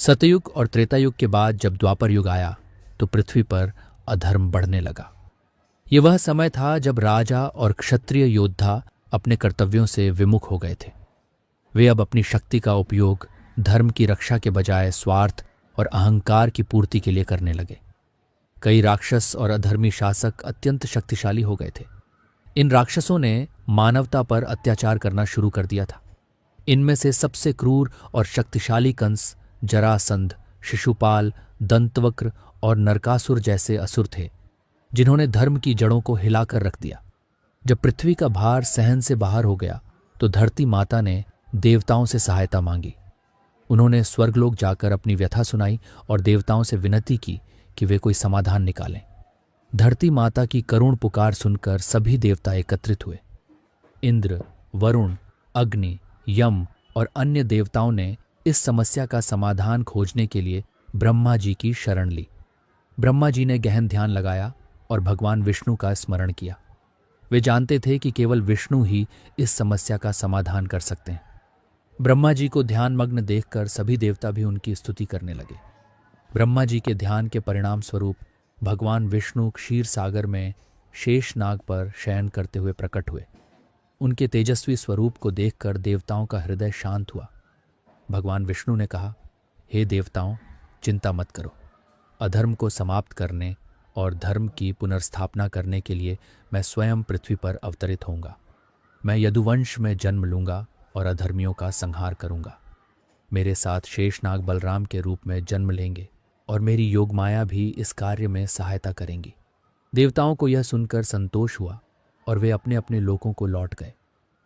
सतयुग और त्रेता युग के बाद जब द्वापर युग आया तो पृथ्वी पर अधर्म बढ़ने लगा। ये वह समय था जब राजा और क्षत्रिय योद्धा अपने कर्तव्यों से विमुख हो गए थे। वे अब अपनी शक्ति का उपयोग धर्म की रक्षा के बजाय स्वार्थ और अहंकार की पूर्ति के लिए करने लगे। कई राक्षस और अधर्मी शासक अत्यंत शक्तिशाली हो गए थे। इन राक्षसों ने मानवता पर अत्याचार करना शुरू कर दिया था। इनमें से सबसे क्रूर और शक्तिशाली कंस, जरासंध, शिशुपाल, दंतवक्र और नरकासुर जैसे असुर थे, जिन्होंने धर्म की जड़ों को हिलाकर रख दिया। जब पृथ्वी का भार सहन से बाहर हो गया तो धरती माता ने देवताओं से सहायता मांगी। उन्होंने स्वर्गलोक जाकर अपनी व्यथा सुनाई और देवताओं से विनती की कि वे कोई समाधान निकालें। धरती माता की करुण पुकार सुनकर सभी देवता एकत्रित हुए। इंद्र, वरुण, अग्नि, यम और अन्य देवताओं ने इस समस्या का समाधान खोजने के लिए ब्रह्मा जी की शरण ली। ब्रह्मा जी ने गहन ध्यान लगाया और भगवान विष्णु का स्मरण किया। वे जानते थे कि केवल विष्णु ही इस समस्या का समाधान कर सकते हैं। ब्रह्मा जी को ध्यानमग्न देखकर सभी देवता भी उनकी स्तुति करने लगे। ब्रह्मा जी के ध्यान के परिणाम स्वरूप भगवान विष्णु क्षीर सागर में शेषनाग पर शयन करते हुए प्रकट हुए। उनके तेजस्वी स्वरूप को देखकर देवताओं का हृदय शांत हुआ। भगवान विष्णु ने कहा, हे देवताओं, चिंता मत करो। अधर्म को समाप्त करने और धर्म की पुनर्स्थापना करने के लिए मैं स्वयं पृथ्वी पर अवतरित होऊंगा। मैं यदुवंश में जन्म लूंगा और अधर्मियों का संहार करूंगा। मेरे साथ शेषनाग बलराम के रूप में जन्म लेंगे और मेरी योगमाया भी इस कार्य में सहायता करेंगी। देवताओं को यह सुनकर संतोष हुआ और वे अपने अपने लोकों को लौट गए।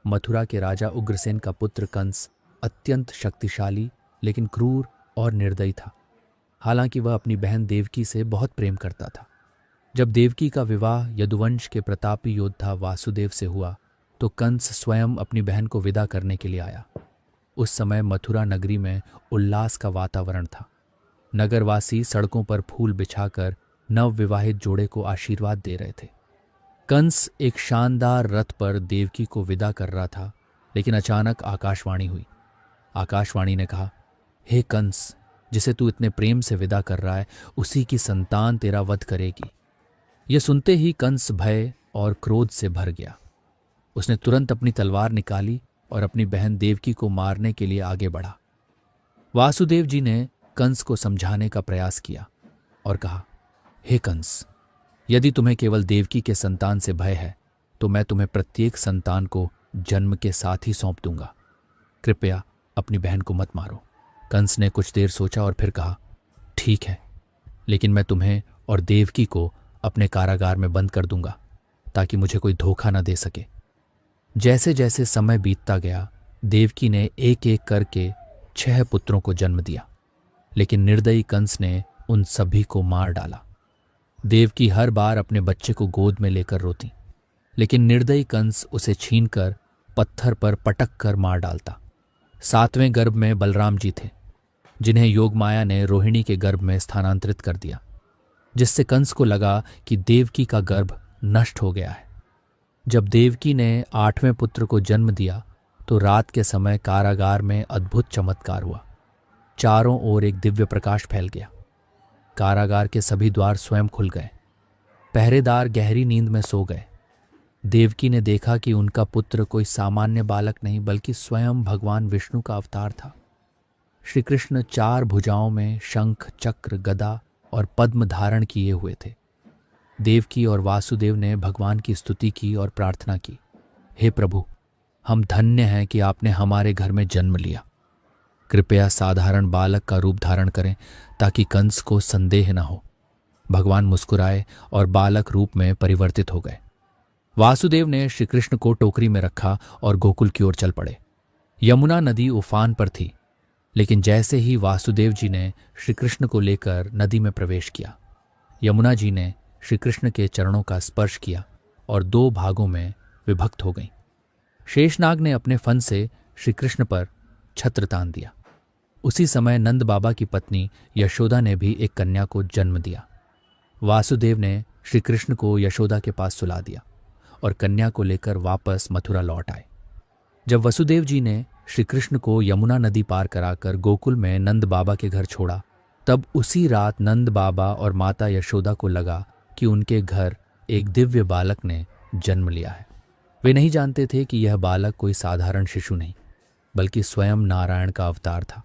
मथुरा के राजा उग्रसेन का पुत्र कंस अत्यंत शक्तिशाली लेकिन क्रूर और निर्दयी था। हालांकि वह अपनी बहन देवकी से बहुत प्रेम करता था। जब देवकी का विवाह यदुवंश के प्रतापी योद्धा वासुदेव से हुआ तो कंस स्वयं अपनी बहन को विदा करने के लिए आया। उस समय मथुरा नगरी में उल्लास का वातावरण था। नगरवासी सड़कों पर फूल बिछाकर नवविवाहित जोड़े को आशीर्वाद दे रहे थे। कंस एक शानदार रथ पर देवकी को विदा कर रहा था, लेकिन अचानक आकाशवाणी हुई। आकाशवाणी ने कहा, हे कंस, जिसे तू इतने प्रेम से विदा कर रहा है, उसी की संतान तेरा वध करेगी। यह सुनते ही कंस भय और क्रोध से भर गया। उसने तुरंत अपनी तलवार निकाली और अपनी बहन देवकी को मारने के लिए आगे बढ़ा। वासुदेव जी ने कंस को समझाने का प्रयास किया और कहा, हे कंस, यदि तुम्हें केवल देवकी के संतान से भय है तो मैं तुम्हें प्रत्येक संतान को जन्म के साथ ही सौंप दूंगा। कृपया अपनी बहन को मत मारो। कंस ने कुछ देर सोचा और फिर कहा, ठीक है, लेकिन मैं तुम्हें और देवकी को अपने कारागार में बंद कर दूंगा ताकि मुझे कोई धोखा न दे सके। जैसे जैसे समय बीतता गया, देवकी ने एक एक करके 6 पुत्रों को जन्म दिया, लेकिन निर्दयी कंस ने उन सभी को मार डाला। देवकी हर बार अपने बच्चे को गोद में लेकर रोती, लेकिन निर्दयी कंस उसे छीनकर पत्थर पर पटक कर मार डालता। 7वें गर्भ में बलराम जी थे, जिन्हें योगमाया ने रोहिणी के गर्भ में स्थानांतरित कर दिया, जिससे कंस को लगा कि देवकी का गर्भ नष्ट हो गया है। जब देवकी ने 8वें पुत्र को जन्म दिया तो रात के समय कारागार में अद्भुत चमत्कार हुआ। चारों ओर एक दिव्य प्रकाश फैल गया। कारागार के सभी द्वार स्वयं खुल गए। पहरेदार गहरी नींद में सो गए। देवकी ने देखा कि उनका पुत्र कोई सामान्य बालक नहीं बल्कि स्वयं भगवान विष्णु का अवतार था। श्री कृष्ण 4 भुजाओं में शंख, चक्र, गदा और पद्म धारण किए हुए थे। देवकी और वासुदेव ने भगवान की स्तुति की और प्रार्थना की, हे प्रभु, हम धन्य हैं कि आपने हमारे घर में जन्म लिया। कृपया साधारण बालक का रूप धारण करें ताकि कंस को संदेह न हो। भगवान मुस्कुराए और बालक रूप में परिवर्तित हो गए। वासुदेव ने श्री कृष्ण को टोकरी में रखा और गोकुल की ओर चल पड़े। यमुना नदी उफान पर थी, लेकिन जैसे ही वासुदेव जी ने श्री कृष्ण को लेकर नदी में प्रवेश किया, यमुना जी ने श्री कृष्ण के चरणों का स्पर्श किया और 2 भागों में विभक्त हो गईं। शेषनाग ने अपने फन से श्री कृष्ण पर छत्र तान दिया। उसी समय नंद बाबा की पत्नी यशोदा ने भी एक कन्या को जन्म दिया। वासुदेव ने श्री कृष्ण को यशोदा के पास सुला दिया और कन्या को लेकर वापस मथुरा लौट आए। जब वसुदेव जी ने श्री कृष्ण को यमुना नदी पार कराकर गोकुल में नंद बाबा के घर छोड़ा, तब उसी रात नंद बाबा और माता यशोदा को लगा कि उनके घर एक दिव्य बालक ने जन्म लिया है। वे नहीं जानते थे कि यह बालक कोई साधारण शिशु नहीं, बल्कि स्वयं नारायण का अवतार था।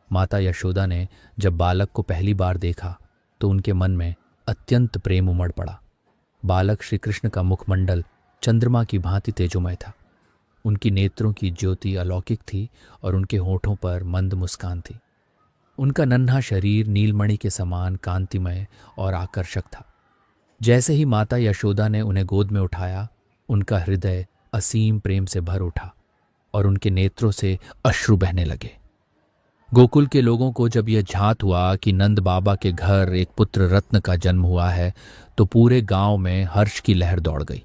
माता यशोदा ने जब बालक को पहली बार देखा तो उनके मन में अत्यंत प्रेम उमड़ पड़ा। बालक श्री कृष्ण का मुखमंडल चंद्रमा की भांति तेजोमय था। उनकी नेत्रों की ज्योति अलौकिक थी और उनके होठों पर मंद मुस्कान थी। उनका नन्हा शरीर नीलमणि के समान कांतिमय और आकर्षक था। जैसे ही माता यशोदा ने उन्हें गोद में उठाया, उनका हृदय असीम प्रेम से भर उठा और उनके नेत्रों से अश्रु बहने लगे। गोकुल के लोगों को जब यह झांत हुआ कि नंद बाबा के घर एक पुत्र रत्न का जन्म हुआ है, तो पूरे गांव में हर्ष की लहर दौड़ गई।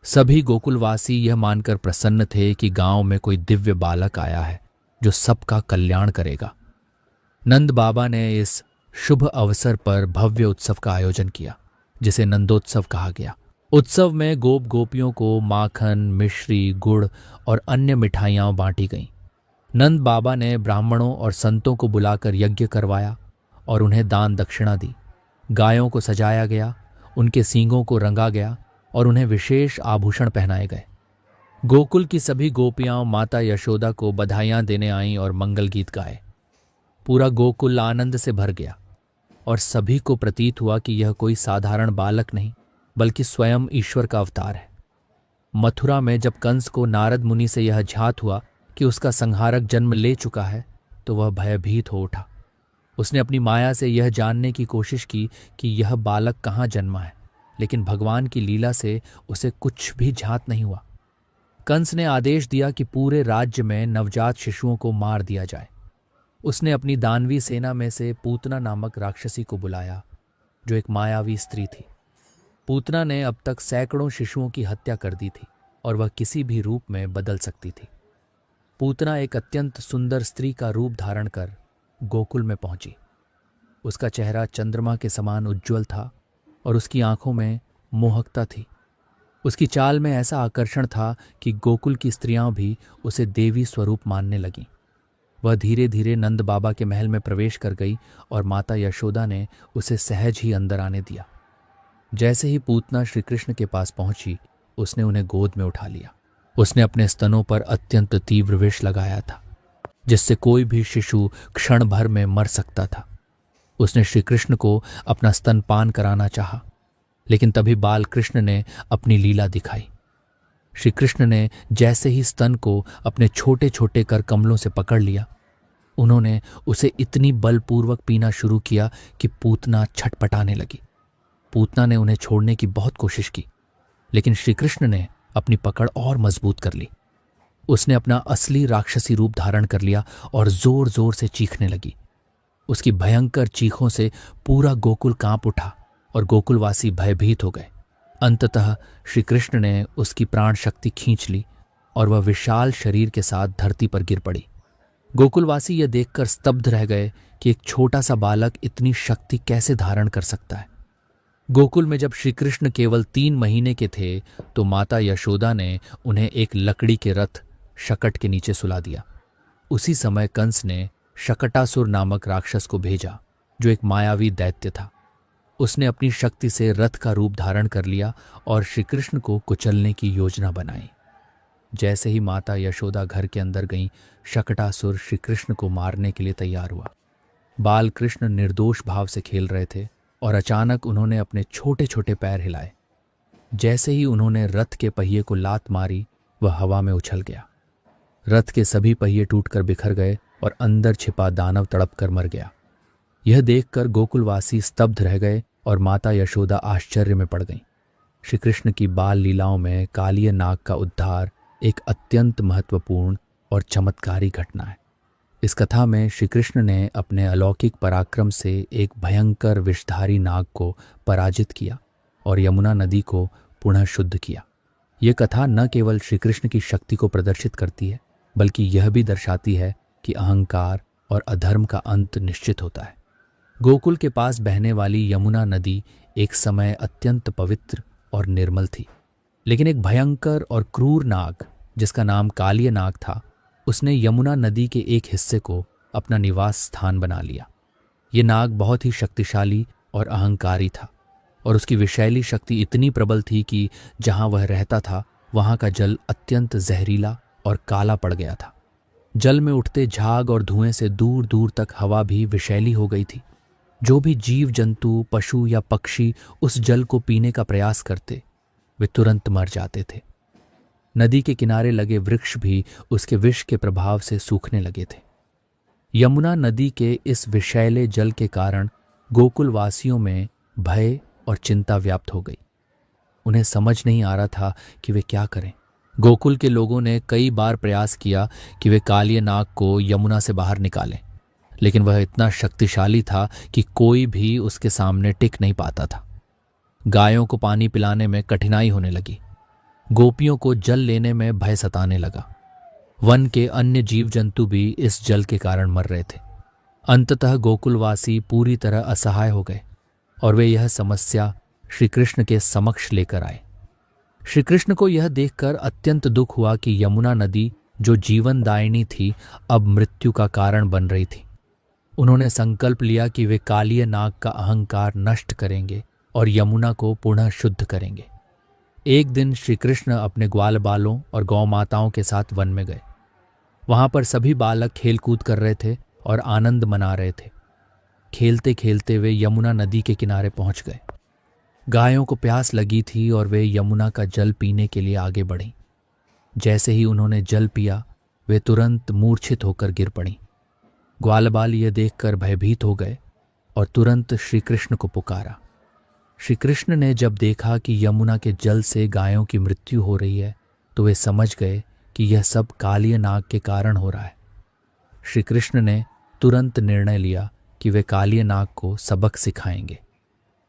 सभी गोकुलवासी यह मानकर प्रसन्न थे कि गांव में कोई दिव्य बालक आया है जो सबका कल्याण करेगा। नंद बाबा ने इस शुभ अवसर पर भव्य उत्सव का आयोजन किया, जिसे नंदोत्सव कहा गया। उत्सव में गोप गोपियों को माखन, मिश्री, गुड़ और अन्य मिठाइयाँ बांटी गईं। नंद बाबा ने ब्राह्मणों और संतों को बुलाकर यज्ञ करवाया और उन्हें दान दक्षिणा दी। गायों को सजाया गया, उनके सींगों को रंगा गया और उन्हें विशेष आभूषण पहनाए गए। गोकुल की सभी गोपियां माता यशोदा को बधाइयां देने आईं और मंगल गीत गाए। पूरा गोकुल आनंद से भर गया और सभी को प्रतीत हुआ कि यह कोई साधारण बालक नहीं, बल्कि स्वयं ईश्वर का अवतार है। मथुरा में जब कंस को नारद मुनि से यह झात हुआ कि उसका संहारक जन्म ले चुका है, तो वह भयभीत हो उठा। उसने अपनी माया से यह जानने की कोशिश की कि यह बालक कहाँ जन्मा है, लेकिन भगवान की लीला से उसे कुछ भी झात नहीं हुआ। कंस ने आदेश दिया कि पूरे राज्य में नवजात शिशुओं को मार दिया जाए। उसने अपनी दानवी सेना में से पूतना नामक राक्षसी को बुलाया, जो एक मायावी स्त्री थी। पूतना ने अब तक सैकड़ों शिशुओं की हत्या कर दी थी और वह किसी भी रूप में बदल सकती थी। पूतना एक अत्यंत सुंदर स्त्री का रूप धारण कर गोकुल में पहुंची। उसका चेहरा चंद्रमा के समान उज्ज्वल था और उसकी आंखों में मोहकता थी। उसकी चाल में ऐसा आकर्षण था कि गोकुल की स्त्रियां भी उसे देवी स्वरूप मानने लगीं। वह धीरे धीरे नंद बाबा के महल में प्रवेश कर गई और माता यशोदा ने उसे सहज ही अंदर आने दिया। जैसे ही पूतना श्री कृष्ण के पास पहुंची, उसने उन्हें गोद में उठा लिया। उसने अपने स्तनों पर अत्यंत तीव्र विष लगाया था, जिससे कोई भी शिशु क्षण भर में मर सकता था। उसने श्री कृष्ण को अपना स्तनपान कराना चाहा, लेकिन तभी बाल कृष्ण ने अपनी लीला दिखाई। श्री कृष्ण ने जैसे ही स्तन को अपने छोटे छोटे कर कमलों से पकड़ लिया, उन्होंने उसे इतनी बलपूर्वक पीना शुरू किया कि पूतना छटपटाने लगी। पूतना ने उन्हें छोड़ने की बहुत कोशिश की, लेकिन श्री कृष्ण ने अपनी पकड़ और मजबूत कर ली। उसने अपना असली राक्षसी रूप धारण कर लिया और जोर जोर से चीखने लगी। उसकी भयंकर चीखों से पूरा गोकुल कांप उठा और गोकुलवासी भयभीत हो गए। अंततः श्री कृष्ण ने उसकी प्राण शक्ति खींच ली और वह विशाल शरीर के साथ धरती पर गिर पड़ी। गोकुलवासी यह देखकर स्तब्ध रह गए कि एक छोटा सा बालक इतनी शक्ति कैसे धारण कर सकता है। गोकुल में जब श्री कृष्ण केवल 3 महीने के थे, तो माता यशोदा ने उन्हें एक लकड़ी के रथ शकट के नीचे सुला दिया। उसी समय कंस ने शकटासुर नामक राक्षस को भेजा, जो एक मायावी दैत्य था। उसने अपनी शक्ति से रथ का रूप धारण कर लिया और श्री कृष्ण को कुचलने की योजना बनाई। जैसे ही माता यशोदा घर के अंदर गईं, शकटासुर श्री कृष्ण को मारने के लिए तैयार हुआ। बाल कृष्ण निर्दोष भाव से खेल रहे थे और अचानक उन्होंने अपने छोटे छोटे पैर हिलाए। जैसे ही उन्होंने रथ के पहिए को लात मारी, वह हवा में उछल गया। रथ के सभी पहिए टूटकर बिखर गए और अंदर छिपा दानव तड़प कर मर गया। यह देखकर गोकुलवासी स्तब्ध रह गए और माता यशोदा आश्चर्य में पड़ गईं। श्री कृष्ण की बाल लीलाओं में कालिय नाग का उद्धार एक अत्यंत महत्वपूर्ण और चमत्कारी घटना है। इस कथा में श्री कृष्ण ने अपने अलौकिक पराक्रम से एक भयंकर विषधारी नाग को पराजित किया और यमुना नदी को पुनः शुद्ध किया। ये कथा न केवल श्री कृष्ण की शक्ति को प्रदर्शित करती है, बल्कि यह भी दर्शाती है कि अहंकार और अधर्म का अंत निश्चित होता है। गोकुल के पास बहने वाली यमुना नदी एक समय अत्यंत पवित्र और निर्मल थी, लेकिन एक भयंकर और क्रूर नाग, जिसका नाम कालिय नाग था, उसने यमुना नदी के एक हिस्से को अपना निवास स्थान बना लिया। ये नाग बहुत ही शक्तिशाली और अहंकारी था और उसकी विषैली शक्ति इतनी प्रबल थी कि जहां वह रहता था वहां का जल अत्यंत जहरीला और काला पड़ गया था। जल में उठते झाग और धुएं से दूर दूर तक हवा भी विषैली हो गई थी। जो भी जीव जंतु, पशु या पक्षी उस जल को पीने का प्रयास करते वे तुरंत मर जाते थे। नदी के किनारे लगे वृक्ष भी उसके विष के प्रभाव से सूखने लगे थे। यमुना नदी के इस विषैले जल के कारण गोकुलवासियों में भय और चिंता व्याप्त हो गई। उन्हें समझ नहीं आ रहा था कि वे क्या करें। गोकुल के लोगों ने कई बार प्रयास किया कि वे कालिय नाग को यमुना से बाहर निकालें, लेकिन वह इतना शक्तिशाली था कि कोई भी उसके सामने टिक नहीं पाता था। गायों को पानी पिलाने में कठिनाई होने लगी। गोपियों को जल लेने में भय सताने लगा। वन के अन्य जीव जंतु भी इस जल के कारण मर रहे थे। अंततः गोकुलवासी पूरी तरह असहाय हो गए और वे यह समस्या श्री कृष्ण के समक्ष लेकर आए। श्री कृष्ण को यह देखकर अत्यंत दुख हुआ कि यमुना नदी जो जीवनदायिनी थी अब मृत्यु का कारण बन रही थी। उन्होंने संकल्प लिया कि वे कालिय नाग का अहंकार नष्ट करेंगे और यमुना को पुनः शुद्ध करेंगे। एक दिन श्री कृष्ण अपने ग्वाल बालों और गौ माताओं के साथ वन में गए। वहां पर सभी बालक खेलकूद कर रहे थे और आनंद मना रहे थे। खेलते खेलते वे यमुना नदी के किनारे पहुंच गए। गायों को प्यास लगी थी और वे यमुना का जल पीने के लिए आगे बढ़ीं। जैसे ही उन्होंने जल पिया वे तुरंत मूर्छित होकर गिर पड़ीं। ग्वालबाल ये देखकर भयभीत हो गए और तुरंत श्री कृष्ण को पुकारा। श्री कृष्ण ने जब देखा कि यमुना के जल से गायों की मृत्यु हो रही है तो वे समझ गए कि यह सब कालिय नाग के कारण हो रहा है। श्री कृष्ण ने तुरंत निर्णय लिया कि वे कालिय नाग को सबक सिखाएंगे।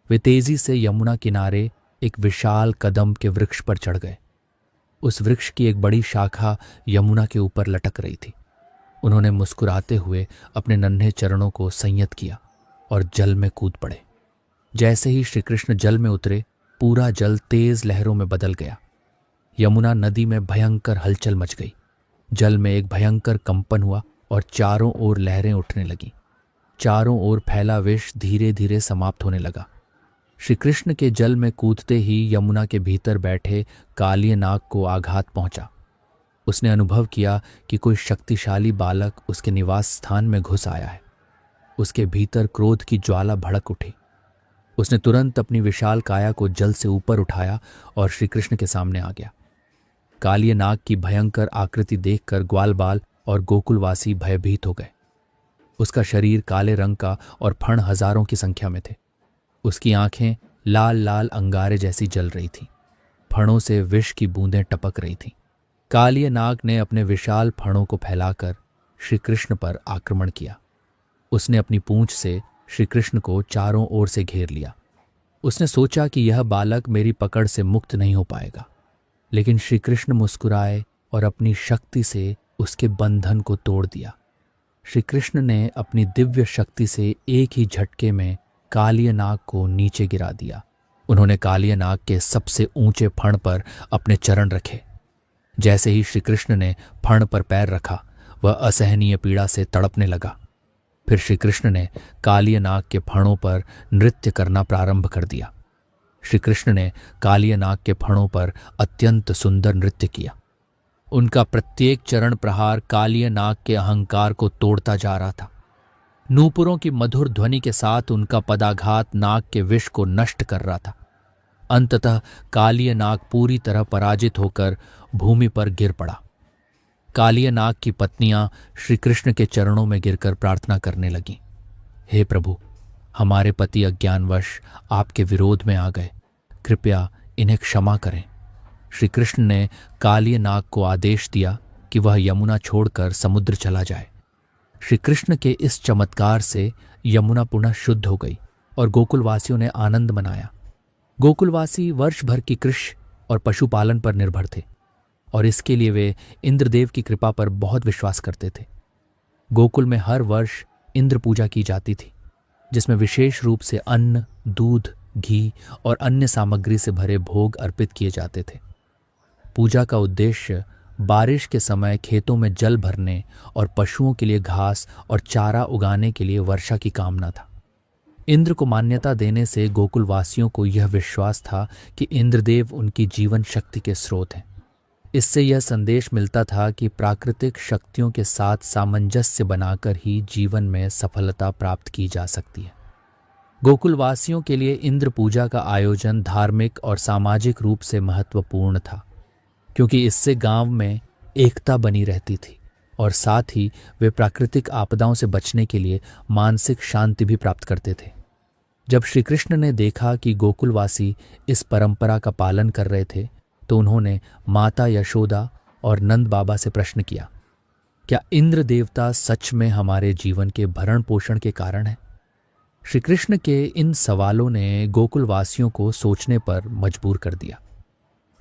वे तेजी से यमुना किनारे एक विशाल कदम के वृक्ष पर चढ़ गए। उस वृक्ष की एक बड़ी शाखा यमुना के ऊपर लटक रही थी। उन्होंने मुस्कुराते हुए अपने नन्हे चरणों को संयत किया और जल में कूद पड़े। जैसे ही श्री कृष्ण जल में उतरे पूरा जल तेज लहरों में बदल गया। यमुना नदी में भयंकर हलचल मच गई। जल में एक भयंकर कंपन हुआ और चारों ओर लहरें उठने लगीं। चारों ओर फैला विष धीरे धीरे समाप्त होने लगा। श्री कृष्ण के जल में कूदते ही यमुना के भीतर बैठे कालिय नाग को आघात पहुंचा। उसने अनुभव किया कि कोई शक्तिशाली बालक उसके निवास स्थान में घुस आया है। उसके भीतर क्रोध की ज्वाला भड़क उठी। उसने तुरंत अपनी विशाल काया को जल से ऊपर उठाया और श्री कृष्ण के सामने आ गया। कालिय नाग की भयंकर आकृति देखकर ग्वालबाल और गोकुलवासी भयभीत हो गए। उसका शरीर काले रंग का और फण हजारों की संख्या में थे। उसकी आंखें लाल लाल अंगारे जैसी जल रही थीं। फणों से विष की बूंदें टपक रही थीं। कालिय नाग ने अपने विशाल फणों को फैलाकर श्री कृष्ण पर आक्रमण किया। उसने अपनी पूंछ से श्री कृष्ण को चारों ओर से घेर लिया। उसने सोचा कि यह बालक मेरी पकड़ से मुक्त नहीं हो पाएगा, लेकिन श्री कृष्ण मुस्कुराए और अपनी शक्ति से उसके बंधन को तोड़ दिया। श्री कृष्ण ने अपनी दिव्य शक्ति से एक ही झटके में कालिय नाग को नीचे गिरा दिया। उन्होंने कालिय नाग के सबसे ऊंचे फण पर अपने चरण रखे। जैसे ही श्री कृष्ण ने फण पर पैर रखा वह असहनीय पीड़ा से तड़पने लगा। फिर श्री कृष्ण ने कालिय नाग के फणों पर नृत्य करना प्रारंभ कर दिया। श्री कृष्ण ने कालिय नाग के फणों पर अत्यंत सुंदर नृत्य किया। उनका प्रत्येक चरण प्रहार कालिय नाग के अहंकार को तोड़ता जा रहा था। नूपुरों की मधुर ध्वनि के साथ उनका पदाघात नाग के विष को नष्ट कर रहा था। अंततः कालिय नाग पूरी तरह पराजित होकर भूमि पर गिर पड़ा। कालिय नाग की पत्नियां श्री कृष्ण के चरणों में गिरकर प्रार्थना करने लगीं, हे प्रभु, हमारे पति अज्ञानवश आपके विरोध में आ गए, कृपया इन्हें क्षमा करें। श्री कृष्ण ने कालिय नाग को आदेश दिया कि वह यमुना छोड़कर समुद्र चला जाए। श्री कृष्ण के इस चमत्कार से यमुना पुनः शुद्ध हो गई और गोकुलवासियों ने आनंद मनाया। गोकुलवासी वर्ष भर की कृषि और पशुपालन पर निर्भर थे और इसके लिए वे इंद्रदेव की कृपा पर बहुत विश्वास करते थे। गोकुल में हर वर्ष इंद्र पूजा की जाती थी, जिसमें विशेष रूप से अन्न, दूध, घी और अन्य सामग्री से भरे भोग अर्पित किए जाते थे। पूजा का उद्देश्य बारिश के समय खेतों में जल भरने और पशुओं के लिए घास और चारा उगाने के लिए वर्षा की कामना था। इंद्र को मान्यता देने से गोकुलवासियों को यह विश्वास था कि इंद्रदेव उनकी जीवन शक्ति के स्रोत हैं। इससे यह संदेश मिलता था कि प्राकृतिक शक्तियों के साथ सामंजस्य बनाकर ही जीवन में सफलता प्राप्त की जा सकती है। गोकुलवासियों के लिए इंद्र पूजा का आयोजन धार्मिक और सामाजिक रूप से महत्वपूर्ण था, क्योंकि इससे गांव में एकता बनी रहती थी और साथ ही वे प्राकृतिक आपदाओं से बचने के लिए मानसिक शांति भी प्राप्त करते थे। जब श्री कृष्ण ने देखा कि गोकुलवासी इस परंपरा का पालन कर रहे थे, तो उन्होंने माता यशोदा और नंद बाबा से प्रश्न किया, क्या इंद्र देवता सच में हमारे जीवन के भरण पोषण के कारण है? श्री कृष्ण के इन सवालों ने गोकुलवासियों को सोचने पर मजबूर कर दिया।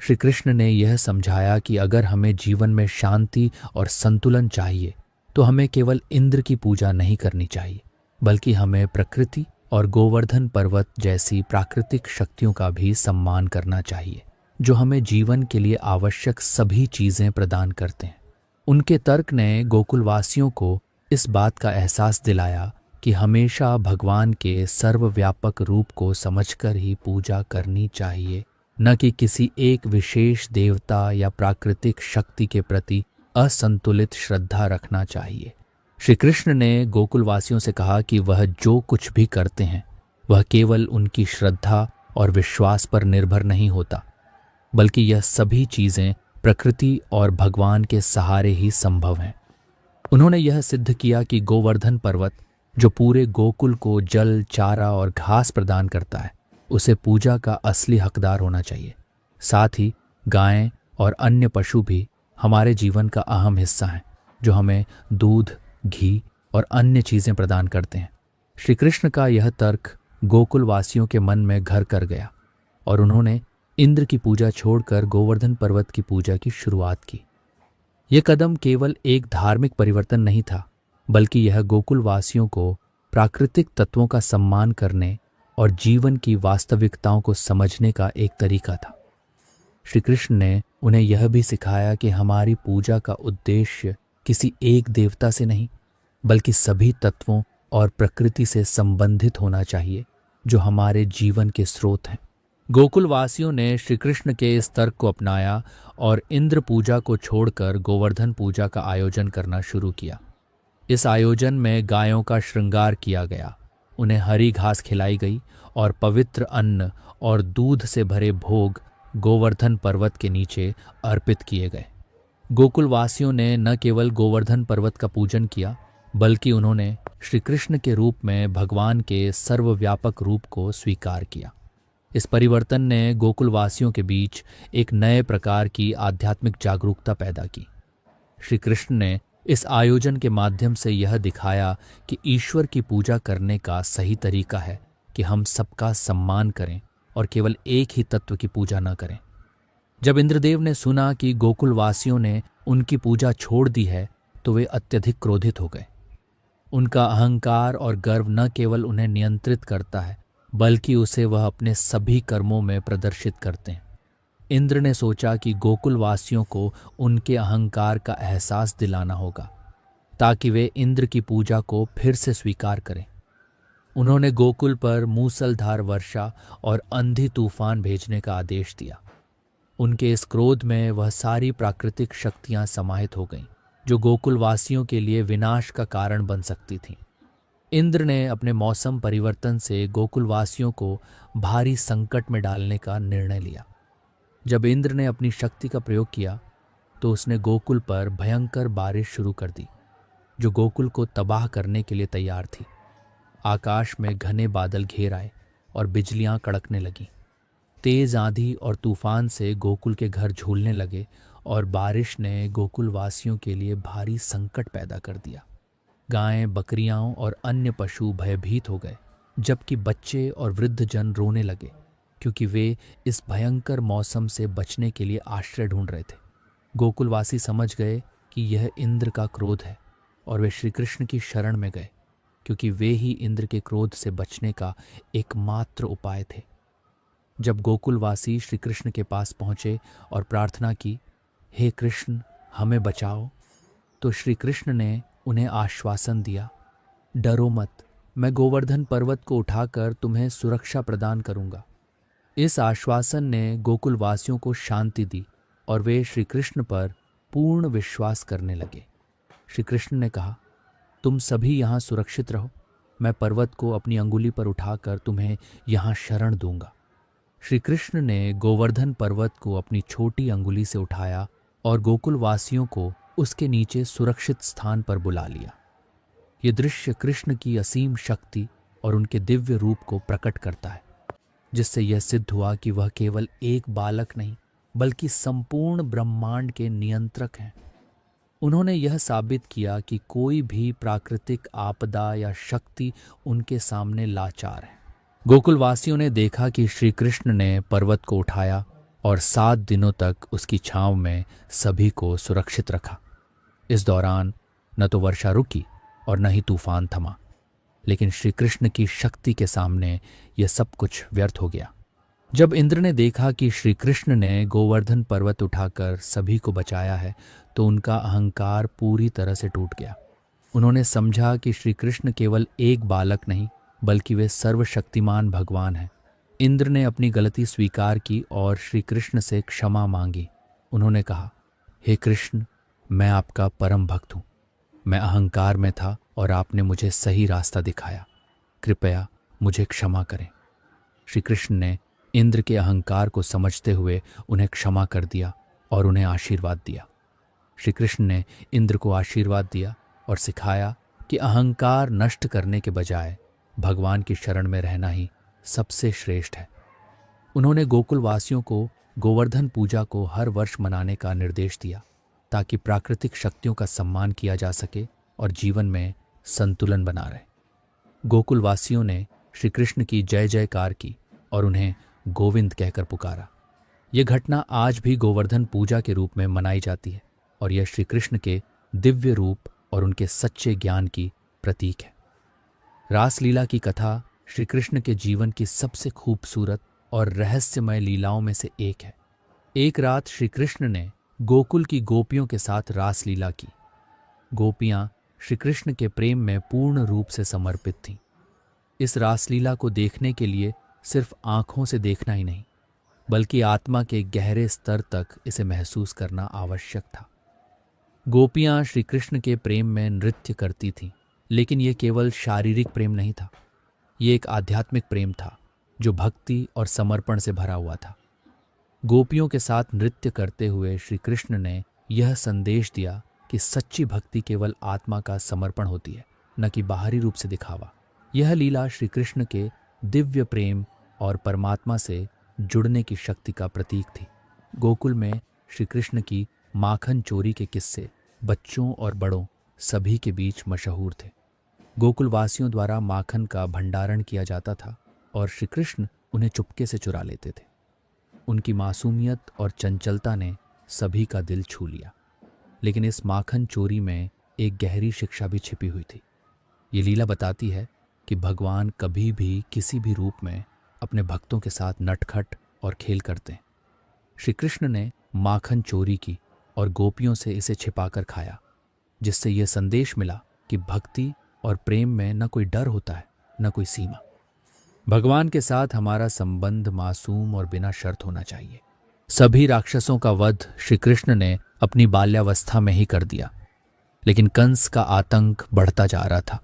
श्री कृष्ण ने यह समझाया कि अगर हमें जीवन में शांति और संतुलन चाहिए तो हमें केवल इंद्र की पूजा नहीं करनी चाहिए, बल्कि हमें प्रकृति और गोवर्धन पर्वत जैसी प्राकृतिक शक्तियों का भी सम्मान करना चाहिए, जो हमें जीवन के लिए आवश्यक सभी चीजें प्रदान करते हैं। उनके तर्क ने गोकुलवासियों को इस बात का एहसास दिलाया कि हमेशा भगवान के सर्वव्यापक रूप को समझकर ही पूजा करनी चाहिए, न कि किसी एक विशेष देवता या प्राकृतिक शक्ति के प्रति असंतुलित श्रद्धा रखना चाहिए। श्री कृष्ण ने गोकुलवासियों से कहा कि वह जो कुछ भी करते हैं वह केवल उनकी श्रद्धा और विश्वास पर निर्भर नहीं होता, बल्कि यह सभी चीजें प्रकृति और भगवान के सहारे ही संभव हैं। उन्होंने यह सिद्ध किया कि गोवर्धन पर्वत, जो पूरे गोकुल को जल, चारा और घास प्रदान करता है, उसे पूजा का असली हकदार होना चाहिए। साथ ही गायें और अन्य पशु भी हमारे जीवन का अहम हिस्सा हैं, जो हमें दूध, घी और अन्य चीजें प्रदान करते हैं। श्री कृष्ण का यह तर्क गोकुलवासियों के मन में घर कर गया और उन्होंने इंद्र की पूजा छोड़कर गोवर्धन पर्वत की पूजा की शुरुआत की। यह कदम केवल एक धार्मिक परिवर्तन नहीं था, बल्कि यह गोकुलवासियों को प्राकृतिक तत्वों का सम्मान करने और जीवन की वास्तविकताओं को समझने का एक तरीका था। श्री कृष्ण ने उन्हें यह भी सिखाया कि हमारी पूजा का उद्देश्य किसी एक देवता से नहीं, बल्कि सभी तत्वों और प्रकृति से संबंधित होना चाहिए, जो हमारे जीवन के स्रोत हैं। गोकुलवासियों ने श्री कृष्ण के इस तर्क को अपनाया और इंद्र पूजा को छोड़कर गोवर्धन पूजा का आयोजन करना शुरू किया। इस आयोजन में गायों का श्रृंगार किया गया, उन्हें हरी घास खिलाई गई और पवित्र अन्न और दूध से भरे भोग गोवर्धन पर्वत के नीचे अर्पित किए गए। गोकुलवासियों ने न केवल गोवर्धन पर्वत का पूजन किया, बल्कि उन्होंने श्री कृष्ण के रूप में भगवान के सर्वव्यापक रूप को स्वीकार किया। इस परिवर्तन ने गोकुलवासियों के बीच एक नए प्रकार की आध्यात्मिक जागरूकता पैदा की। श्री कृष्ण ने इस आयोजन के माध्यम से यह दिखाया कि ईश्वर की पूजा करने का सही तरीका है कि हम सबका सम्मान करें और केवल एक ही तत्व की पूजा न करें। जब इंद्रदेव ने सुना कि गोकुलवासियों ने उनकी पूजा छोड़ दी है, तो वे अत्यधिक क्रोधित हो गए। उनका अहंकार और गर्व न केवल उन्हें नियंत्रित करता है, बल्कि उसे वह अपने सभी कर्मों में प्रदर्शित करते हैं। इंद्र ने सोचा कि गोकुलवासियों को उनके अहंकार का एहसास दिलाना होगा, ताकि वे इंद्र की पूजा को फिर से स्वीकार करें। उन्होंने गोकुल पर मूसलधार वर्षा और अंधी तूफान भेजने का आदेश दिया। उनके इस क्रोध में वह सारी प्राकृतिक शक्तियां समाहित हो गईं, जो गोकुलवासियों के लिए विनाश का कारण बन सकती थीं। इंद्र ने अपने मौसम परिवर्तन से गोकुलवासियों को भारी संकट में डालने का निर्णय लिया। जब इंद्र ने अपनी शक्ति का प्रयोग किया, तो उसने गोकुल पर भयंकर बारिश शुरू कर दी, जो गोकुल को तबाह करने के लिए तैयार थी। आकाश में घने बादल घेर आए और बिजलियां कड़कने लगीं। तेज आंधी और तूफान से गोकुल के घर झूलने लगे और बारिश ने गोकुलवासियों के लिए भारी संकट पैदा कर दिया। गायें, बकरियां और अन्य पशु भयभीत हो गए, जबकि बच्चे और वृद्ध जन रोने लगे, क्योंकि वे इस भयंकर मौसम से बचने के लिए आश्रय ढूंढ रहे थे। गोकुलवासी समझ गए कि यह इंद्र का क्रोध है और वे श्री कृष्ण की शरण में गए, क्योंकि वे ही इंद्र के क्रोध से बचने का एकमात्र उपाय थे। जब गोकुलवासी श्री कृष्ण के पास पहुंचे और प्रार्थना की, हे कृष्ण, हमें बचाओ। तो श्री कृष्ण ने उन्हें आश्वासन दिया, डरो मत, मैं गोवर्धन पर्वत को उठाकर तुम्हें सुरक्षा प्रदान करूंगा। इस आश्वासन ने गोकुलवासियों को शांति दी और वे श्री कृष्ण पर पूर्ण विश्वास करने लगे। श्री कृष्ण ने कहा, तुम सभी यहाँ सुरक्षित रहो, मैं पर्वत को अपनी अंगुली पर उठाकर तुम्हें यहाँ शरण दूंगा। श्री कृष्ण ने गोवर्धन पर्वत को अपनी छोटी अंगुली से उठाया और गोकुलवासियों को उसके नीचे सुरक्षित स्थान पर बुला लिया। ये दृश्य कृष्ण की असीम शक्ति और उनके दिव्य रूप को प्रकट करता है, जिससे यह सिद्ध हुआ कि वह केवल एक बालक नहीं बल्कि संपूर्ण ब्रह्मांड के नियंत्रक हैं। उन्होंने यह साबित किया कि कोई भी प्राकृतिक आपदा या शक्ति उनके सामने लाचार है। गोकुलवासियों ने देखा कि श्री कृष्ण ने पर्वत को उठाया और 7 दिनों तक उसकी छांव में सभी को सुरक्षित रखा। इस दौरान न तो वर्षा रुकी और न ही तूफान थमा, लेकिन श्री कृष्ण की शक्ति के सामने यह सब कुछ व्यर्थ हो गया। जब इंद्र ने देखा कि श्री कृष्ण ने गोवर्धन पर्वत उठाकर सभी को बचाया है, तो उनका अहंकार पूरी तरह से टूट गया। उन्होंने समझा कि श्री कृष्ण केवल एक बालक नहीं बल्कि वे सर्वशक्तिमान भगवान हैं। इंद्र ने अपनी गलती स्वीकार की और श्री कृष्ण से क्षमा मांगी। उन्होंने कहा, हे कृष्ण, मैं आपका परम भक्त हूँ। मैं अहंकार में था और आपने मुझे सही रास्ता दिखाया। कृपया मुझे क्षमा करें। श्री कृष्ण ने इंद्र के अहंकार को समझते हुए उन्हें क्षमा कर दिया और उन्हें आशीर्वाद दिया। श्री कृष्ण ने इंद्र को आशीर्वाद दिया और सिखाया कि अहंकार नष्ट करने के बजाय भगवान की शरण में रहना ही सबसे श्रेष्ठ है। उन्होंने गोकुलवासियों को गोवर्धन पूजा को हर वर्ष मनाने का निर्देश दिया, ताकि प्राकृतिक शक्तियों का सम्मान किया जा सके और जीवन में संतुलन बना रहे। गोकुलवासियों ने श्री कृष्ण की जय जयकार की और उन्हें गोविंद कहकर पुकारा। यह घटना आज भी गोवर्धन पूजा के रूप में मनाई जाती है और यह श्री कृष्ण के दिव्य रूप और उनके सच्चे ज्ञान की प्रतीक है। रासलीला की कथा श्री कृष्ण के जीवन की सबसे खूबसूरत और रहस्यमय लीलाओं में से एक है। एक रात श्री कृष्ण ने गोकुल की गोपियों के साथ रासलीला की। गोपियां श्री कृष्ण के प्रेम में पूर्ण रूप से समर्पित थीं। इस रासलीला को देखने के लिए सिर्फ आंखों से देखना ही नहीं, बल्कि आत्मा के गहरे स्तर तक इसे महसूस करना आवश्यक था। गोपियां श्री कृष्ण के प्रेम में नृत्य करती थीं, लेकिन यह केवल शारीरिक प्रेम नहीं था। ये एक आध्यात्मिक प्रेम था जो भक्ति और समर्पण से भरा हुआ था। गोपियों के साथ नृत्य करते हुए श्री कृष्ण ने यह संदेश दिया कि सच्ची भक्ति केवल आत्मा का समर्पण होती है, न कि बाहरी रूप से दिखावा। यह लीला श्री कृष्ण के दिव्य प्रेम और परमात्मा से जुड़ने की शक्ति का प्रतीक थी। गोकुल में श्री कृष्ण की माखन चोरी के किस्से बच्चों और बड़ों सभी के बीच मशहूर थे। गोकुलवासियों द्वारा माखन का भंडारण किया जाता था और श्री कृष्ण उन्हें चुपके से चुरा लेते थे। उनकी मासूमियत और चंचलता ने सभी का दिल छू लिया। लेकिन इस माखन चोरी में एक गहरी शिक्षा भी छिपी हुई थी। ये लीला बताती है कि भगवान कभी भी किसी भी रूप में अपने भक्तों के साथ नटखट और खेल करते हैं। श्री कृष्ण ने माखन चोरी की और गोपियों से इसे छिपाकर खाया, जिससे यह संदेश मिला कि भक्ति और प्रेम में न कोई डर होता है, न कोई सीमा। भगवान के साथ हमारा संबंध मासूम और बिना शर्त होना चाहिए। सभी राक्षसों का वध श्री कृष्ण ने अपनी बाल्यावस्था में ही कर दिया, लेकिन कंस का आतंक बढ़ता जा रहा था।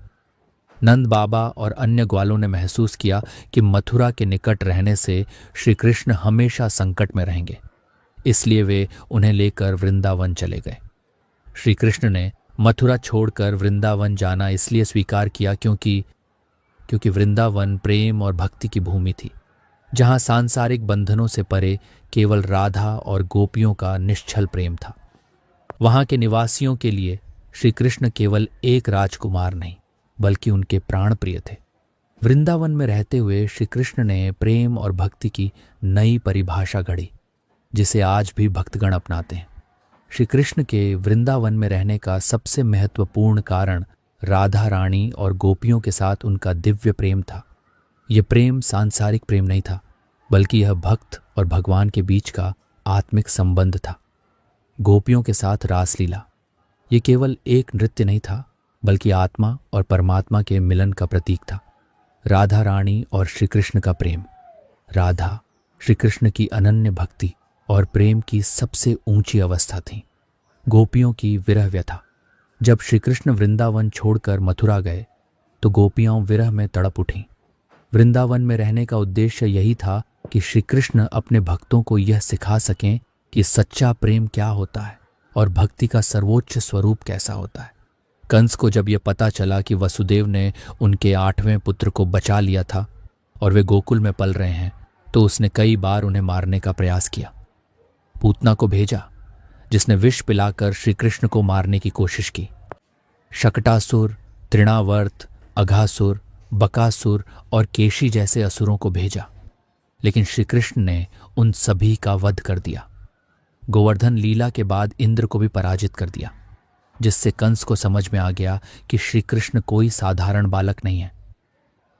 नंद बाबा और अन्य ग्वालों ने महसूस किया कि मथुरा के निकट रहने से श्री कृष्ण हमेशा संकट में रहेंगे, इसलिए वे उन्हें लेकर वृंदावन चले गए। श्री कृष्ण ने मथुरा छोड़कर वृंदावन जाना इसलिए स्वीकार किया क्योंकि वृंदावन प्रेम और भक्ति की भूमि थी, जहां सांसारिक बंधनों से परे केवल राधा और गोपियों का निश्चल प्रेम था। वहां के निवासियों के लिए श्री कृष्ण केवल एक राजकुमार नहीं बल्कि उनके प्राण प्रिय थे। वृंदावन में रहते हुए श्री कृष्ण ने प्रेम और भक्ति की नई परिभाषा गढ़ी, जिसे आज भी भक्तगण अपनाते हैं। श्री कृष्ण के वृंदावन में रहने का सबसे महत्वपूर्ण कारण राधा रानी और गोपियों के साथ उनका दिव्य प्रेम था। यह प्रेम सांसारिक प्रेम नहीं था, बल्कि यह भक्त और भगवान के बीच का आत्मिक संबंध था। गोपियों के साथ रासलीला। ये केवल एक नृत्य नहीं था, बल्कि आत्मा और परमात्मा के मिलन का प्रतीक था। राधा रानी और श्री कृष्ण का प्रेम। राधा श्री कृष्ण की अनन्य भक्ति और प्रेम की सबसे ऊंची अवस्था थी। गोपियों की विरह व्यथा। जब श्री कृष्ण वृंदावन छोड़कर मथुरा गए तो गोपियां विरह में तड़प उठीं। वृंदावन में रहने का उद्देश्य यही था कि श्री कृष्ण अपने भक्तों को यह सिखा सकें कि सच्चा प्रेम क्या होता है और भक्ति का सर्वोच्च स्वरूप कैसा होता है। कंस को जब यह पता चला कि वसुदेव ने उनके 8वें पुत्र को बचा लिया था और वे गोकुल में पल रहे हैं, तो उसने कई बार उन्हें मारने का प्रयास किया। पूतना को भेजा, जिसने विष पिलाकर श्री कृष्ण को मारने की कोशिश की। शकटासुर, तृणावर्त, अघासुर, बकासुर और केशी जैसे असुरों को भेजा, लेकिन श्री कृष्ण ने उन सभी का वध कर दिया। गोवर्धन लीला के बाद इंद्र को भी पराजित कर दिया, जिससे कंस को समझ में आ गया कि श्री कृष्ण कोई साधारण बालक नहीं है।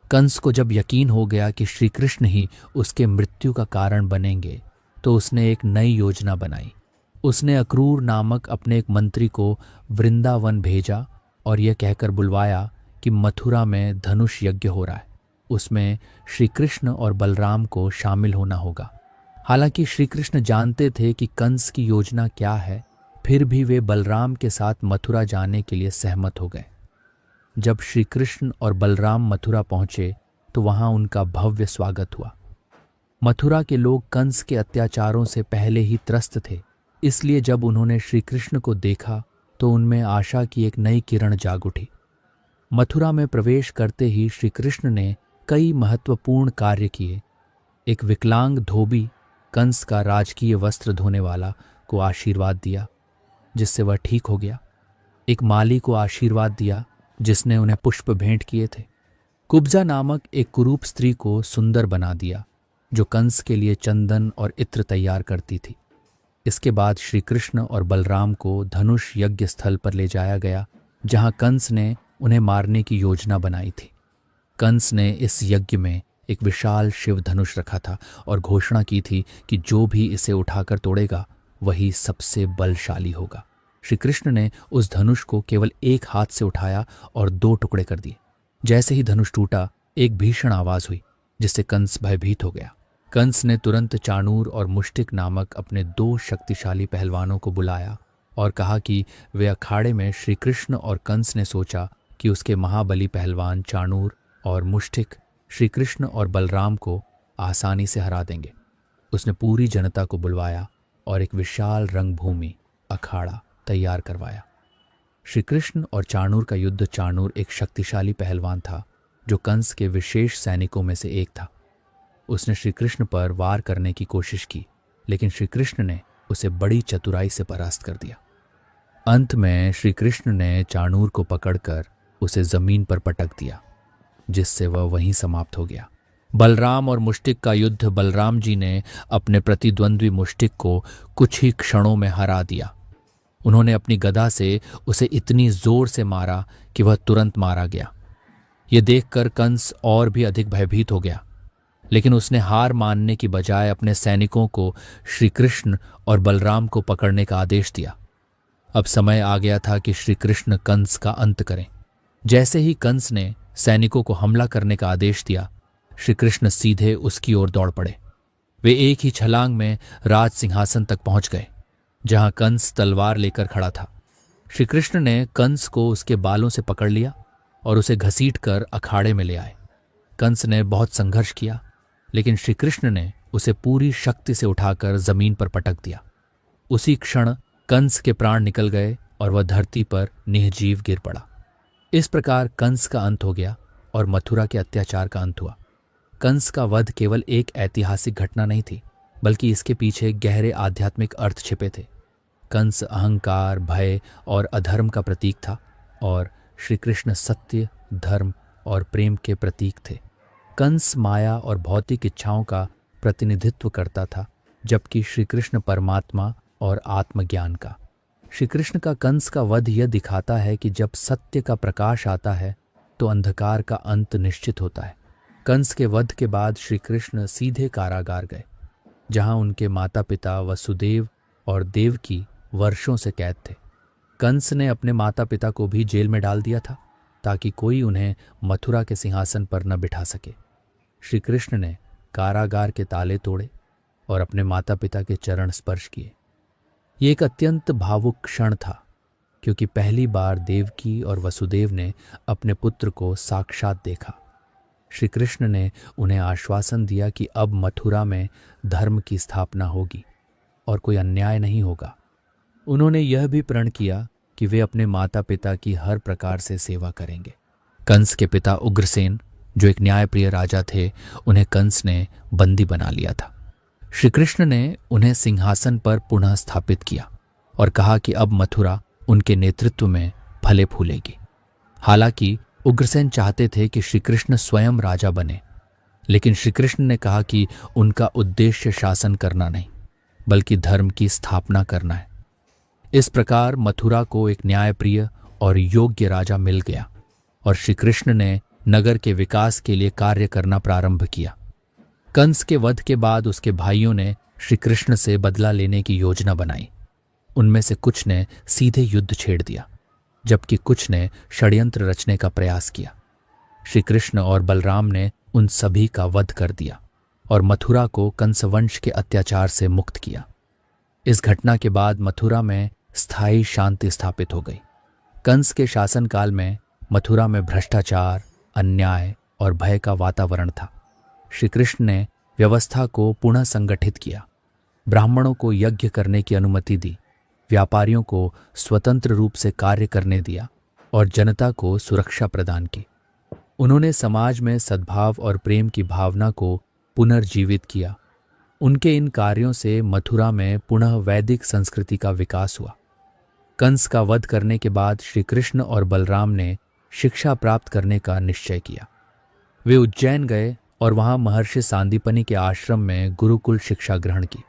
कंस को जब यकीन हो गया कि श्री कृष्ण ही उसके मृत्यु का कारण बनेंगे, तो उसने एक नई योजना बनाई। उसने अक्रूर नामक अपने एक मंत्री को वृंदावन भेजा और यह कहकर बुलवाया कि मथुरा में धनुष यज्ञ हो रहा है, उसमें श्री कृष्ण और बलराम को शामिल होना होगा। हालांकि श्री कृष्ण जानते थे कि कंस की योजना क्या है, फिर भी वे बलराम के साथ मथुरा जाने के लिए सहमत हो गए। जब श्री कृष्ण और बलराम मथुरा पहुंचे तो वहां उनका भव्य स्वागत हुआ। मथुरा के लोग कंस के अत्याचारों से पहले ही त्रस्त थे, इसलिए जब उन्होंने श्री कृष्ण को देखा तो उनमें आशा की एक नई किरण जाग उठी। मथुरा में प्रवेश करते ही श्री कृष्ण ने कई महत्वपूर्ण कार्य किए। एक विकलांग धोबी, कंस का राजकीय वस्त्र धोने वाला, को आशीर्वाद दिया, जिससे वह ठीक हो गया। एक माली को आशीर्वाद दिया, जिसने उन्हें पुष्प भेंट किए थे। कुब्जा नामक एक कुरूप स्त्री को सुंदर बना दिया, जो कंस के लिए चंदन और इत्र तैयार करती थी। इसके बाद श्री कृष्ण और बलराम को धनुष यज्ञ स्थल पर ले जाया गया, जहां कंस ने उन्हें मारने की योजना बनाई थी। कंस ने इस यज्ञ में एक विशाल शिव धनुष रखा था और घोषणा की थी कि जो भी इसे उठाकर तोड़ेगा वही सबसे बलशाली होगा। श्री कृष्ण ने उस धनुष को केवल एक हाथ से उठाया और 2 टुकड़े कर दिए। जैसे ही धनुष टूटा, एक भीषण आवाज हुई, जिससे कंस भयभीत हो गया। कंस ने तुरंत चाणूर और मुष्टिक नामक अपने 2 शक्तिशाली पहलवानों को बुलाया और कहा कि वे अखाड़े में श्री कृष्ण, और कंस ने सोचा कि उसके महाबली पहलवान चाणूर और मुष्टिक श्री कृष्ण और बलराम को आसानी से हरा देंगे। उसने पूरी जनता को बुलवाया और एक विशाल रंगभूमि, अखाड़ा तैयार करवाया। श्री कृष्ण और चाणूर का युद्ध। चाणूर एक शक्तिशाली पहलवान था, जो कंस के विशेष सैनिकों में से एक था। उसने श्री कृष्ण पर वार करने की कोशिश की, लेकिन श्री कृष्ण ने उसे बड़ी चतुराई से परास्त कर दिया। अंत में श्री कृष्ण ने चाणूर को पकड़कर उसे जमीन पर पटक दिया, जिससे वह वहीं समाप्त हो गया। बलराम और मुष्टिक का युद्ध। बलराम जी ने अपने प्रतिद्वंद्वी मुष्टिक को कुछ ही क्षणों में हरा दिया। उन्होंने अपनी गदा से उसे इतनी जोर से मारा कि वह तुरंत मारा गया। ये देखकर कंस और भी अधिक भयभीत हो गया, लेकिन उसने हार मानने की बजाय अपने सैनिकों को श्री कृष्ण और बलराम को पकड़ने का आदेश दिया। अब समय आ गया था कि श्री कृष्ण कंस का अंत करें। जैसे ही कंस ने सैनिकों को हमला करने का आदेश दिया, श्री कृष्ण सीधे उसकी ओर दौड़ पड़े। वे एक ही छलांग में राज सिंहासन तक पहुंच गए, जहां कंस तलवार लेकर खड़ा था। श्री कृष्ण ने कंस को उसके बालों से पकड़ लिया और उसे घसीटकर अखाड़े में ले आए। कंस ने बहुत संघर्ष किया, लेकिन श्री कृष्ण ने उसे पूरी शक्ति से उठाकर जमीन पर पटक दिया। उसी क्षण कंस के प्राण निकल गए और वह धरती पर निःजीव गिर पड़ा। इस प्रकार कंस का अंत हो गया और मथुरा के अत्याचार का अंत हुआ। कंस का वध केवल एक ऐतिहासिक घटना नहीं थी, बल्कि इसके पीछे गहरे आध्यात्मिक अर्थ छिपे थे। कंस अहंकार, भय और अधर्म का प्रतीक था, और श्री कृष्ण सत्य, धर्म और प्रेम के प्रतीक थे। कंस माया और भौतिक इच्छाओं का प्रतिनिधित्व करता था, जबकि श्री कृष्ण परमात्मा और आत्मज्ञान का। श्री कृष्ण का कंस का वध यह दिखाता है कि जब सत्य का प्रकाश आता है तो अंधकार का अंत निश्चित होता है। कंस के वध के बाद श्री कृष्ण सीधे कारागार गए, जहां उनके माता पिता वसुदेव और देवकी वर्षों से कैद थे। कंस ने अपने माता पिता को भी जेल में डाल दिया था ताकि कोई उन्हें मथुरा के सिंहासन पर न बिठा सके। श्री कृष्ण ने कारागार के ताले तोड़े और अपने माता पिता के चरण स्पर्श किए। ये एक अत्यंत भावुक क्षण था, क्योंकि पहली बार देवकी और वसुदेव ने अपने पुत्र को साक्षात देखा। श्री कृष्ण ने उन्हें आश्वासन दिया कि अब मथुरा में धर्म की स्थापना होगी और कोई अन्याय नहीं होगा। उन्होंने यह भी प्रण किया कि वे अपने माता पिता की हर प्रकार से सेवा करेंगे। कंस के पिता उग्रसेन, जो एक न्यायप्रिय राजा थे, उन्हें कंस ने बंदी बना लिया था। श्री कृष्ण ने उन्हें सिंहासन पर पुनः स्थापित किया और कहा कि अब मथुरा उनके नेतृत्व में फले फूलेगी। हालांकि उग्रसेन चाहते थे कि श्री कृष्ण स्वयं राजा बने, लेकिन श्री कृष्ण ने कहा कि उनका उद्देश्य शासन करना नहीं, बल्कि धर्म की स्थापना करना है। इस प्रकार मथुरा को एक न्यायप्रिय और योग्य राजा मिल गया और श्री कृष्ण ने नगर के विकास के लिए कार्य करना प्रारंभ किया। कंस के वध के बाद उसके भाइयों ने श्री कृष्ण से बदला लेने की योजना बनाई। उनमें से कुछ ने सीधे युद्ध छेड़ दिया, जबकि कुछ ने षड्यंत्र रचने का प्रयास किया। श्री कृष्ण और बलराम ने उन सभी का वध कर दिया और मथुरा को कंस वंश के अत्याचार से मुक्त किया। इस घटना के बाद मथुरा में स्थायी शांति स्थापित हो गई। कंस के शासनकाल में मथुरा में भ्रष्टाचार, अन्याय और भय का वातावरण था। श्री कृष्ण ने व्यवस्था को पुनः संगठित किया, ब्राह्मणों को यज्ञ करने की अनुमति दी, व्यापारियों को स्वतंत्र रूप से कार्य करने दिया और जनता को सुरक्षा प्रदान की। उन्होंने समाज में सद्भाव और प्रेम की भावना को पुनर्जीवित किया। उनके इन कार्यों से मथुरा में पुनः वैदिक संस्कृति का विकास हुआ। कंस का वध करने के बाद श्री कृष्ण और बलराम ने शिक्षा प्राप्त करने का निश्चय किया। वे उज्जैन गए और वहां महर्षि सांदीपनि के आश्रम में गुरुकुल शिक्षा ग्रहण की।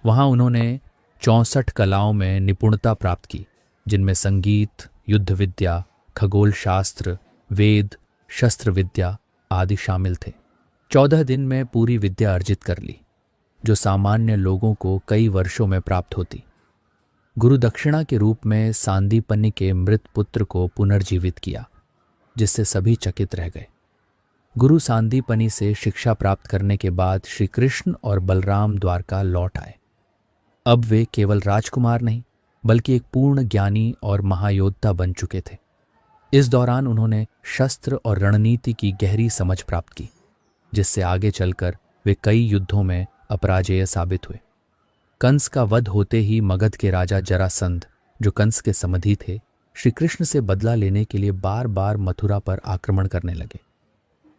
वहां उन्होंने 64 कलाओं में निपुणता प्राप्त की, जिनमें संगीत, युद्ध विद्या, खगोल शास्त्र, वेद, शस्त्र विद्या आदि शामिल थे। 14 दिन में पूरी विद्या अर्जित कर ली, जो सामान्य लोगों को कई वर्षों में प्राप्त होती। गुरु दक्षिणा के रूप में सांदीपनि के मृत पुत्र को पुनर्जीवित किया, जिससे सभी चकित रह गए। गुरु सांदीपनि से शिक्षा प्राप्त करने के बाद श्री कृष्ण और बलराम द्वारका लौट आए। अब वे केवल राजकुमार नहीं, बल्कि एक पूर्ण ज्ञानी और महायोद्धा बन चुके थे। इस दौरान उन्होंने शस्त्र और रणनीति की गहरी समझ प्राप्त की, जिससे आगे चलकर वे कई युद्धों में अपराजेय साबित हुए। कंस का वध होते ही मगध के राजा जरासंध, जो कंस के समधी थे, श्री कृष्ण से बदला लेने के लिए बार बार मथुरा पर आक्रमण करने लगे।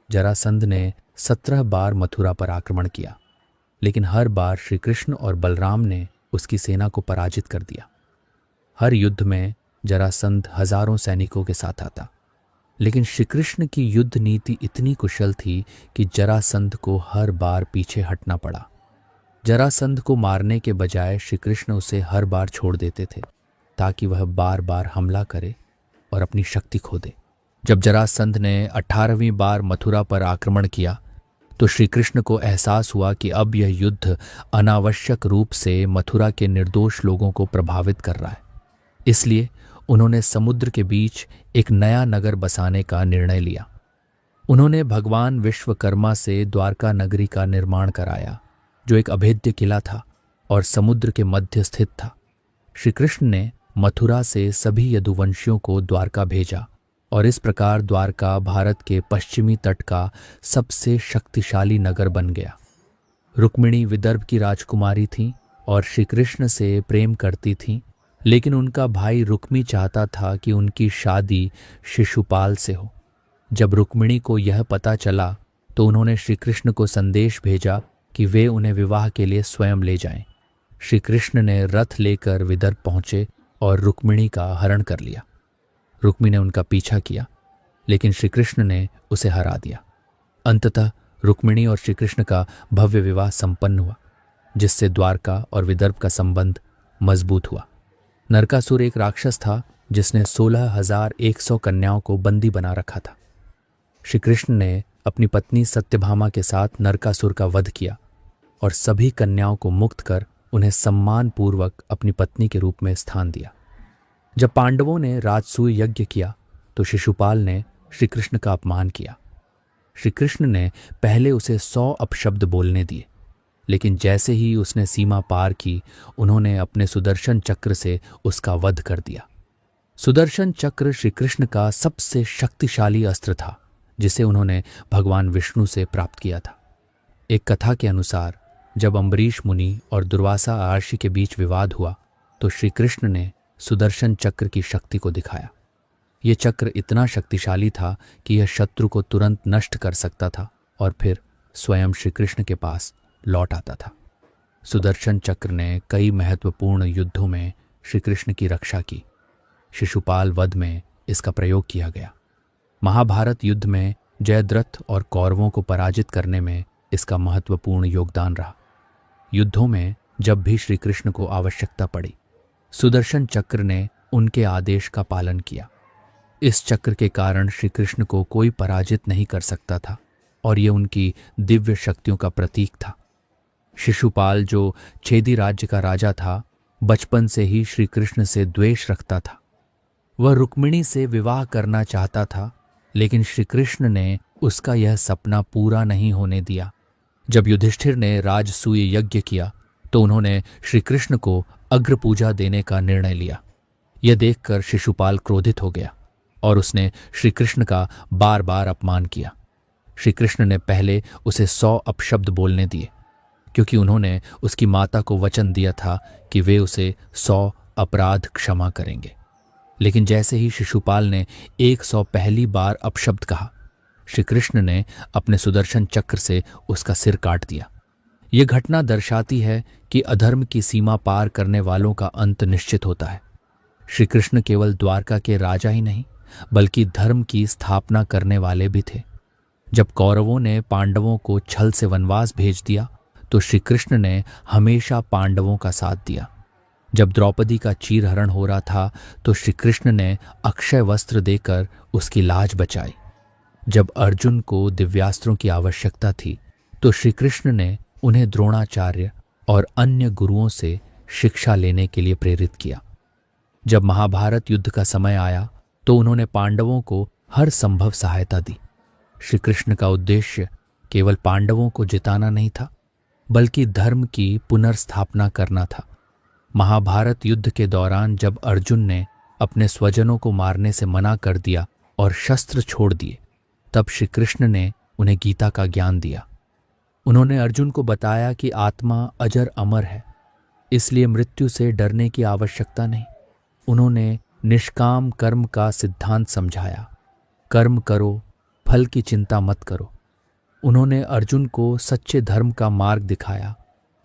जरासंध ने 17 बार मथुरा पर आक्रमण किया, लेकिन हर बार श्री कृष्ण और बलराम ने उसकी सेना को पराजित कर दिया। हर युद्ध में जरासंध हजारों सैनिकों के साथ आता, लेकिन श्री कृष्ण की युद्ध नीति इतनी कुशल थी कि जरासंध को हर बार पीछे हटना पड़ा। जरासंध को मारने के बजाय श्री कृष्ण उसे हर बार छोड़ देते थे, ताकि वह बार बार हमला करे और अपनी शक्ति खो दे। जब जरासंध ने 18वीं बार मथुरा पर आक्रमण किया, तो श्री कृष्ण को एहसास हुआ कि अब यह युद्ध अनावश्यक रूप से मथुरा के निर्दोष लोगों को प्रभावित कर रहा है। इसलिए उन्होंने समुद्र के बीच एक नया नगर बसाने का निर्णय लिया। उन्होंने भगवान विश्वकर्मा से द्वारका नगरी का निर्माण कराया, जो एक अभेद्य किला था और समुद्र के मध्य स्थित था। श्री कृष्ण ने मथुरा से सभी यदुवंशियों को द्वारका भेजा और इस प्रकार द्वारका भारत के पश्चिमी तट का सबसे शक्तिशाली नगर बन गया। रुक्मिणी विदर्भ की राजकुमारी थीं और श्री कृष्ण से प्रेम करती थीं, लेकिन उनका भाई रुक्मी चाहता था कि उनकी शादी शिशुपाल से हो। जब रुक्मिणी को यह पता चला, तो उन्होंने श्री कृष्ण को संदेश भेजा कि वे उन्हें विवाह के लिए स्वयं ले जाएं। श्री कृष्ण ने रथ लेकर विदर्भ पहुंचे और रुक्मिणी का हरण कर लिया। रुक्मी ने उनका पीछा किया, लेकिन श्री कृष्ण ने उसे हरा दिया। अंततः रुक्मिणी और श्री कृष्ण का भव्य विवाह संपन्न हुआ, जिससे द्वारका और विदर्भ का संबंध मजबूत हुआ। नरकासुर एक राक्षस था जिसने 16,100 कन्याओं को बंदी बना रखा था। श्री कृष्ण ने अपनी पत्नी सत्यभामा के साथ नरकासुर का वध किया और सभी कन्याओं को मुक्त कर उन्हें सम्मानपूर्वक अपनी पत्नी के रूप में स्थान दिया। जब पांडवों ने राजसूय यज्ञ किया तो शिशुपाल ने श्री कृष्ण का अपमान किया। श्री कृष्ण ने पहले उसे 100 अपशब्द बोलने दिए, लेकिन जैसे ही उसने सीमा पार की, उन्होंने अपने सुदर्शन चक्र से उसका वध कर दिया। सुदर्शन चक्र श्री कृष्ण का सबसे शक्तिशाली अस्त्र था, जिसे उन्होंने भगवान विष्णु से प्राप्त किया था। एक कथा के अनुसार जब अम्बरीश मुनि और दुर्वासा महर्षि के बीच विवाद हुआ तो श्री कृष्ण ने सुदर्शन चक्र की शक्ति को दिखाया। ये चक्र इतना शक्तिशाली था कि यह शत्रु को तुरंत नष्ट कर सकता था और फिर स्वयं श्री कृष्ण के पास लौट आता था। सुदर्शन चक्र ने कई महत्वपूर्ण युद्धों में श्री कृष्ण की रक्षा की। शिशुपाल वध में इसका प्रयोग किया गया। महाभारत युद्ध में जयद्रथ और कौरवों को पराजित करने में इसका महत्वपूर्ण योगदान रहा। युद्धों में जब भी श्री कृष्ण को आवश्यकता पड़ी, सुदर्शन चक्र ने उनके आदेश का पालन किया। इस चक्र के कारण श्री कृष्ण को कोई पराजित नहीं कर सकता था और ये उनकी दिव्य शक्तियों का प्रतीक था। शिशुपाल, जो छेदी राज्य का राजा था, बचपन से ही श्री कृष्ण से द्वेष रखता था। वह रुक्मिणी से विवाह करना चाहता था, लेकिन श्री कृष्ण ने उसका यह सपना पूरा नहीं होने दिया। जब युधिष्ठिर ने राजसूय यज्ञ किया तो उन्होंने श्री कृष्ण को अग्र पूजा देने का निर्णय लिया। यह देखकर शिशुपाल क्रोधित हो गया और उसने श्री कृष्ण का बार बार अपमान किया। श्री कृष्ण ने पहले उसे 100 अपशब्द बोलने दिए, क्योंकि उन्होंने उसकी माता को वचन दिया था कि वे उसे 100 अपराध क्षमा करेंगे। लेकिन जैसे ही शिशुपाल ने 100 पहली बार अपशब्द कहा, श्री कृष्ण ने अपने सुदर्शन चक्र से उसका सिर काट दिया। यह घटना दर्शाती है कि अधर्म की सीमा पार करने वालों का अंत निश्चित होता है। श्री कृष्ण केवल द्वारका के राजा ही नहीं, बल्कि धर्म की स्थापना करने वाले भी थे। जब कौरवों ने पांडवों को छल से वनवास भेज दिया तो श्री कृष्ण ने हमेशा पांडवों का साथ दिया। जब द्रौपदी का चीरहरण हो रहा था तो श्री कृष्ण ने अक्षय वस्त्र देकर उसकी लाज बचाई। जब अर्जुन को दिव्यास्त्रों की आवश्यकता थी तो श्री कृष्ण ने उन्हें द्रोणाचार्य और अन्य गुरुओं से शिक्षा लेने के लिए प्रेरित किया। जब महाभारत युद्ध का समय आया तो उन्होंने पांडवों को हर संभव सहायता दी। श्री कृष्ण का उद्देश्य केवल पांडवों को जिताना नहीं था, बल्कि धर्म की पुनर्स्थापना करना था। महाभारत युद्ध के दौरान जब अर्जुन ने अपने स्वजनों को मारने से मना कर दिया और शस्त्र छोड़ दिए, तब श्री कृष्ण ने उन्हें गीता का ज्ञान दिया। उन्होंने अर्जुन को बताया कि आत्मा अजर अमर है, इसलिए मृत्यु से डरने की आवश्यकता नहीं। उन्होंने निष्काम कर्म का सिद्धांत समझाया, कर्म करो, फल की चिंता मत करो। उन्होंने अर्जुन को सच्चे धर्म का मार्ग दिखाया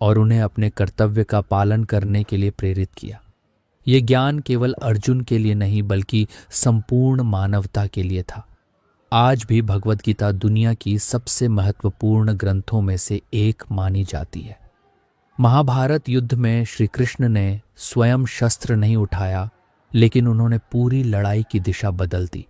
और उन्हें अपने कर्तव्य का पालन करने के लिए प्रेरित किया। ये ज्ञान केवल अर्जुन के लिए नहीं, बल्कि संपूर्ण मानवता के लिए था। आज भी भगवद गीता दुनिया की सबसे महत्वपूर्ण ग्रंथों में से एक मानी जाती है। महाभारत युद्ध में श्री कृष्ण ने स्वयं शस्त्र नहीं उठाया, लेकिन उन्होंने पूरी लड़ाई की दिशा बदल दी।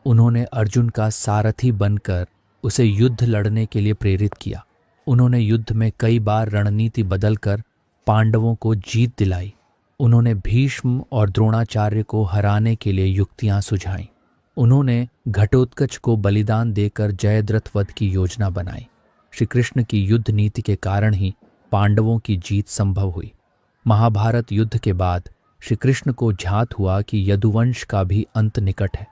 उन्होंने अर्जुन का सारथी बनकर उसे युद्ध लड़ने के लिए प्रेरित किया। उन्होंने युद्ध में कई बार रणनीति बदलकर पांडवों को जीत दिलाई। उन्होंने भीष्म और द्रोणाचार्य को हराने के लिए युक्तियां सुझाईं। उन्होंने घटोत्कच को बलिदान देकर जयद्रथ वध की योजना बनाई। श्री कृष्ण की युद्ध नीति के कारण ही पांडवों की जीत संभव हुई। महाभारत युद्ध के बाद श्री कृष्ण को ज्ञात हुआ कि यदुवंश का भी अंत निकट है।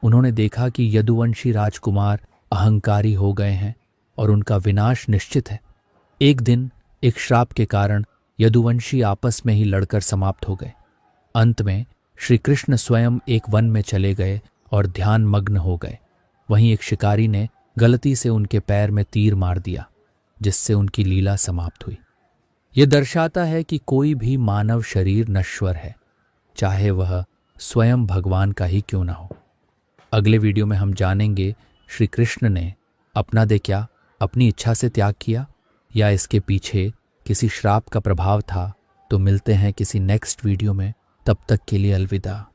उन्होंने देखा कि यदुवंशी राजकुमार अहंकारी हो गए हैं और उनका विनाश निश्चित है। एक दिन एक श्राप के कारण यदुवंशी आपस में ही लड़कर समाप्त हो गए। अंत में श्री कृष्ण स्वयं एक वन में चले गए और ध्यान मग्न हो गए। वहीं एक शिकारी ने गलती से उनके पैर में तीर मार दिया, जिससे उनकी लीला समाप्त हुई। यह दर्शाता है कि कोई भी मानव शरीर नश्वर है, चाहे वह स्वयं भगवान का ही क्यों ना हो। अगले वीडियो में हम जानेंगे श्री कृष्ण ने अपना क्या अपनी इच्छा से त्याग किया या इसके पीछे किसी श्राप का प्रभाव था। तो मिलते हैं किसी नेक्स्ट वीडियो में, तब तक के लिए अलविदा।